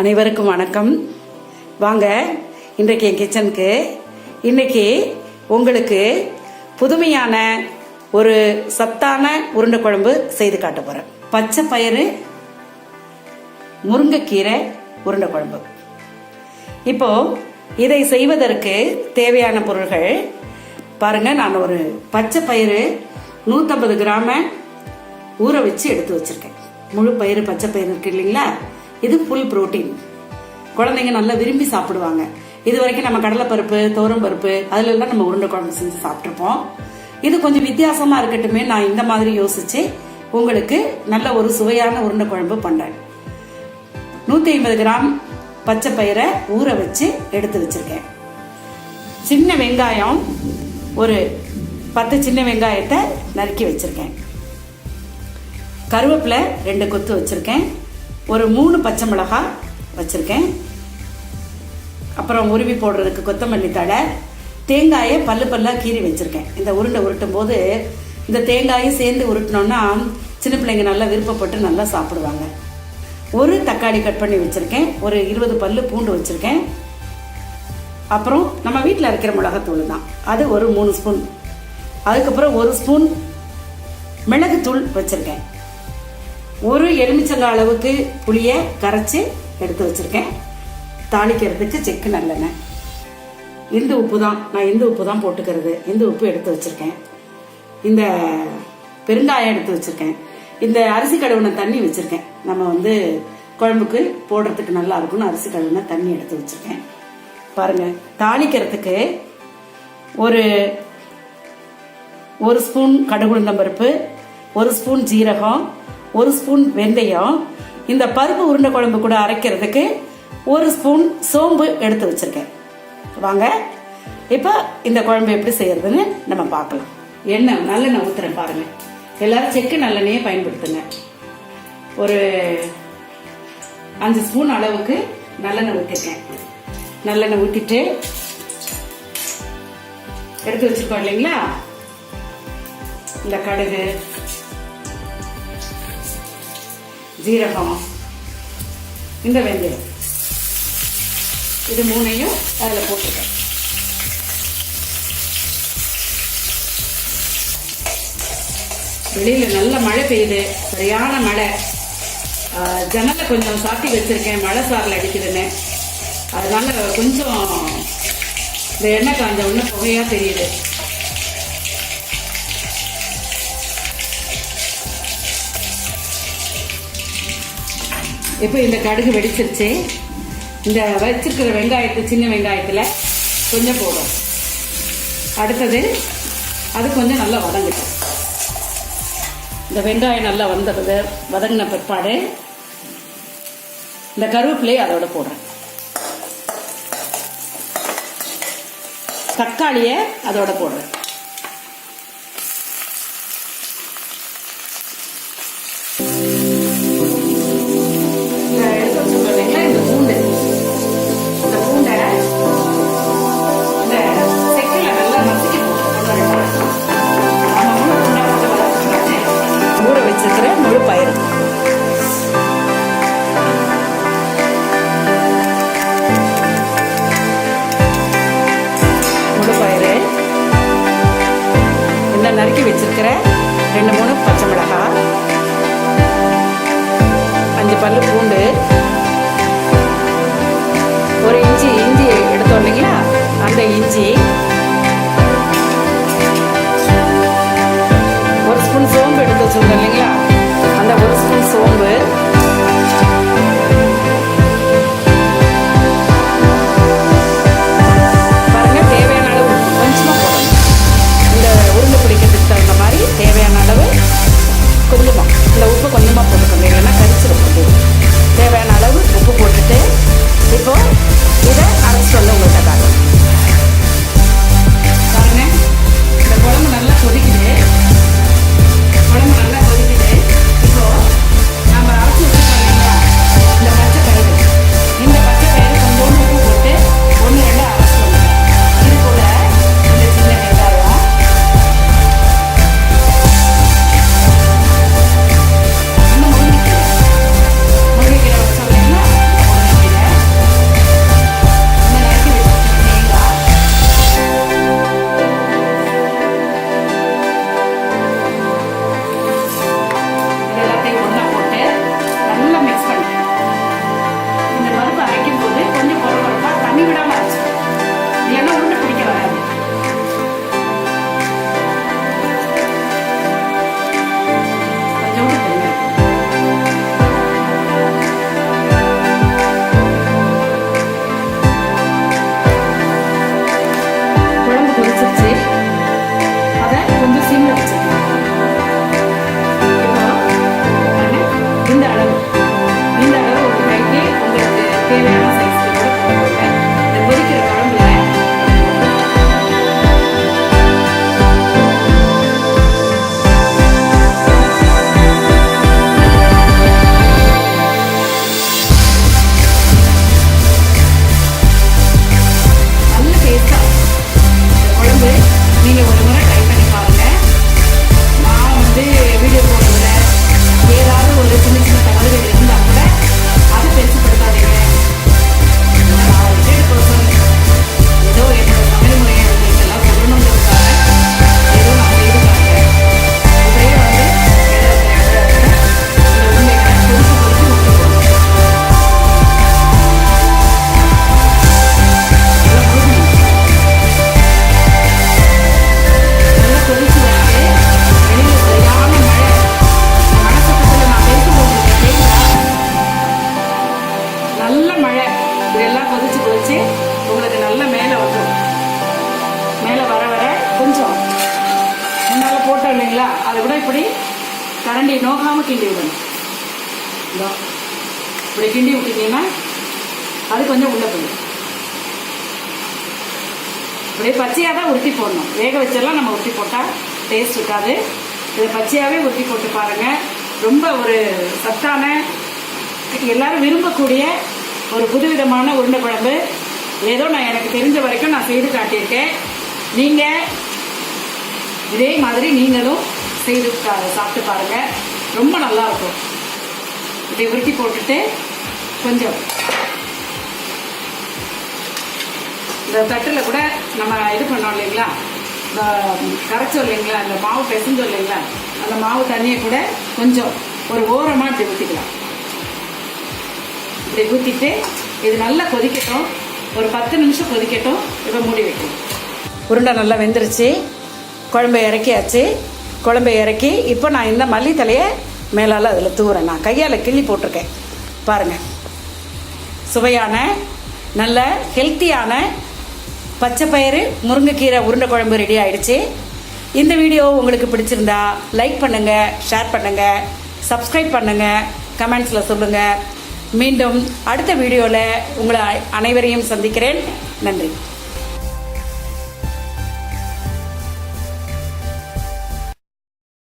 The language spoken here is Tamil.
அனைவருக்கும் வணக்கம். வாங்க இன்றைக்கு என் கிச்சனுக்கு. இன்னைக்கு உங்களுக்கு புதுமையான ஒரு சத்தான உருண்டை குழம்பு செய்து காட்ட போறேன். பச்சை பயிறு முருங்கைக்கீரை உருண்டை குழம்பு. இப்போ இதை செய்வதற்கு தேவையான பொருள்கள் பாருங்க. நான் ஒரு பச்சை பயிறு 150 கிராம ஊற வச்சு எடுத்து வச்சிருக்கேன். முழு பயிறு பச்சை பயிறு இருக்கு இல்லைங்களா, இது ஃபுல் புரோட்டீன். குழந்தைங்க நல்லா விரும்பி சாப்பிடுவாங்க. இது வரைக்கும் நம்ம கடலைப்பருப்பு, தோரம் பருப்பு அதுல எல்லாம் நம்ம உருண்டை குழம்பு செஞ்சு சாப்பிட்டுருப்போம். இது கொஞ்சம் வித்தியாசமா இருக்கட்டுமே, நான் இந்த மாதிரி யோசிச்சு உங்களுக்கு நல்ல ஒரு சுவையான உருண்டை குழம்பு பண்றேன். 150 கிராம் பச்சை பயிரை ஊற வச்சு எடுத்து வச்சிருக்கேன். சின்ன வெங்காயம் ஒரு 10 சின்ன வெங்காயத்தை நறுக்கி வச்சிருக்கேன். கருவேப்பிலை 2 கொத்து வச்சிருக்கேன். ஒரு 3 பச்சை மிளகாய் வச்சிருக்கேன். அப்புறம் உருவி போடுறதுக்கு கொத்தமல்லி தழை, தேங்காயை பல்லா கீறி வச்சிருக்கேன். இந்த உருண்டை உருட்டும் போது இந்த தேங்காயும் சேர்ந்து உருட்டினோம்னா சின்ன பிள்ளைங்க நல்லா விருப்பப்பட்டு நல்லா சாப்பிடுவாங்க. ஒரு தக்காளி கட் பண்ணி வச்சிருக்கேன். ஒரு 20 பல்லு பூண்டு வச்சிருக்கேன். அப்புறம் நம்ம வீட்டில் அரைக்கிற மிளகாத்தூள் தான், அது ஒரு 3 ஸ்பூன். அதுக்கப்புறம் 1 ஸ்பூன் மிளகுத்தூள் வச்சிருக்கேன். ஒரு எலுமிச்சங்காய் அளவுக்கு புளியை கரைச்சி எடுத்து வச்சிருக்கேன். தாளிக்கிறதுக்கு செக்கு நல்லெண்ணெய். இந்த உப்பு தான், நான் இந்த உப்பு தான் போட்டுக்கிறது. இந்த உப்பு எடுத்து வச்சிருக்கேன். இந்த பெருங்காயம் எடுத்து வச்சிருக்கேன். இந்த அரிசி கழுவுன தண்ணி வச்சிருக்கேன். நம்ம குழம்புக்கு போடுறதுக்கு நல்லா இருக்கும்னு அரிசி கழுவுன தண்ணி எடுத்து வச்சிருக்கேன். பாருங்க, தாளிக்கிறதுக்கு ஒரு ஸ்பூன் கடுகுளுந்தம்பருப்பு, 1 ஸ்பூன் ஜீரகம், 1 ஸ்பூன் வெந்தயம், இந்த பருப்பு உருண்டை குழம்பு கூட அரைக்கிறதுக்கு 1 ஸ்பூன் சோம்பு எடுத்து வச்சிருக்கேன். வாங்க இப்போ இந்த குழம்பு எப்படி செய்யறதுன்னு நம்ம பார்க்கலாம். எண்ணெய் நல்லெண்ணெய் ஊத்துறேன். பாருங்க, எல்லாரும் செக்கு நல்லெண்ணெயே பயன்படுத்துங்க. ஒரு 5 ஸ்பூன் அளவுக்கு நல்லெண்ணெய் ஊத்திருக்கேன். நல்லெண்ணெய் ஊத்திட்டு எடுத்து வச்சிருக்கோம் இல்லைங்களா, இந்த கடுகு, ஜீரகம், இந்த வெந்தயம், இது 3ஐயும் அதில் போட்டுருக்கேன். வெளியில நல்ல மழை பெய்யுது, சரியான மழை. ஜன்னலை கொஞ்சம் சாத்தி வச்சிருக்கேன், மழை சாரல் அடிக்குதுன்னு. அதனால கொஞ்சம் இந்த எண்ணெய் காஞ்ச ஒன்று புகையா தெரியுது. இப்போ இந்த கடுகு வெடிச்சிருச்சு. இந்த வச்சிருக்கிற வெங்காயத்தை, சின்ன வெங்காயத்தில் கொஞ்சம் போடும். அடுத்தது அது கொஞ்சம் நல்லா வதங்கட்டும். இந்த வெங்காயம் நல்லா வதங்கின பிற்பாடு இந்த கருவேப்பிலையை அதோட போடுறேன். தக்காளியை அதோட போடுறேன். நறுக்கி வச்சிருக்கிற 2-3 பச்சை மிளகாய், 5 பல்லு பூண்டு, ஒரு இஞ்சி எடுத்தோம் இல்லைங்களா, அந்த இஞ்சி, 1 ஸ்பூன் சோம்பு எடுத்து வச்சிருந்தோம் இல்லைங்களா, அந்த 1 ஸ்பூன் சோம்பு, பாருங்க தேவையான அளவு கொஞ்சமா போடணும். இந்த உருண்டை பிடிக்கிறதுக்கு தகுந்த மாதிரி தேவையான அளவு கொஞ்சமா, இந்த உப்பு கொஞ்சமா போட்டுக்கோங்க, இல்லைன்னா கரிச்சிடும். தேவையான அளவு உப்பு போட்டுட்டு இப்போ இதை அரைச்சிட்டு வந்து உங்கள்கிட்ட காட்டுறேன். பாருங்க, இந்த குழம்பு நல்லா கொதிக்குது. குழம்பு நல்லா கொதிக்குது. கரண்டி நோகாமல் கிண்டி விடணும். இதோ இப்படி கிண்டி விட்டுட்டீங்கன்னா அது கொஞ்சம் உள்ளே போயிடும். இப்படியே பச்சையாக தான் உருட்டி போடணும். வேக வச்செல்லாம் நம்ம உருட்டி போட்டால் டேஸ்ட் இருக்காது. இதை பச்சையாகவே உருட்டி போட்டு பாருங்கள். ரொம்ப ஒரு சத்தான, எல்லாரும் விரும்பக்கூடிய ஒரு புதுவிதமான உருண்டை குழம்பு. ஏதோ நான் எனக்கு தெரிஞ்ச வரைக்கும் நான் செய்து காட்டியிருக்கேன். நீங்கள் இதே மாதிரி நீங்களும் செய்து சாப்பிட்டு பாருங்கள். ரொம்ப நல்லாயிருக்கும். இப்படி உருட்டி போட்டுட்டு கொஞ்சம் இந்த தட்டில் கூட நம்ம இது பண்ணோம் இல்லைங்களா, கரைச்சோம் இல்லைங்களா, அந்த மாவு பிசைஞ்சோம் இல்லைங்களா, அந்த மாவு தண்ணியை கூட கொஞ்சம் ஒரு ஓரமாக இப்படி ஊற்றிக்கலாம். இப்படி ஊற்றிட்டு இது நல்லா கொதிக்கட்டும். ஒரு 10 நிமிஷம் கொதிக்கட்டும். இப்போ மூடி வைக்கணும். உருண்டை நல்லா வெந்துருச்சு. குழம்பை இறக்கியாச்சு. குழம்பை இறக்கி இப்போ நான் இந்த மல்லித்தலையை மேலால் அதில் தூவுறேன். நான் கையால் கிள்ளி போட்டிருக்கேன் பாருங்கள். சுவையான நல்ல ஹெல்த்தியான பச்சை பயிறு முருங்கைக்கீரை உருண்டை குழம்பு ரெடி ஆயிடுச்சு. இந்த வீடியோ உங்களுக்கு பிடிச்சிருந்தா லைக் பண்ணுங்கள், ஷேர் பண்ணுங்கள், சப்ஸ்கிரைப் பண்ணுங்கள், கமெண்ட்ஸில் சொல்லுங்கள். மீண்டும் அடுத்த வீடியோவில் உங்களை அனைவரையும் சந்திக்கிறேன். நன்றி.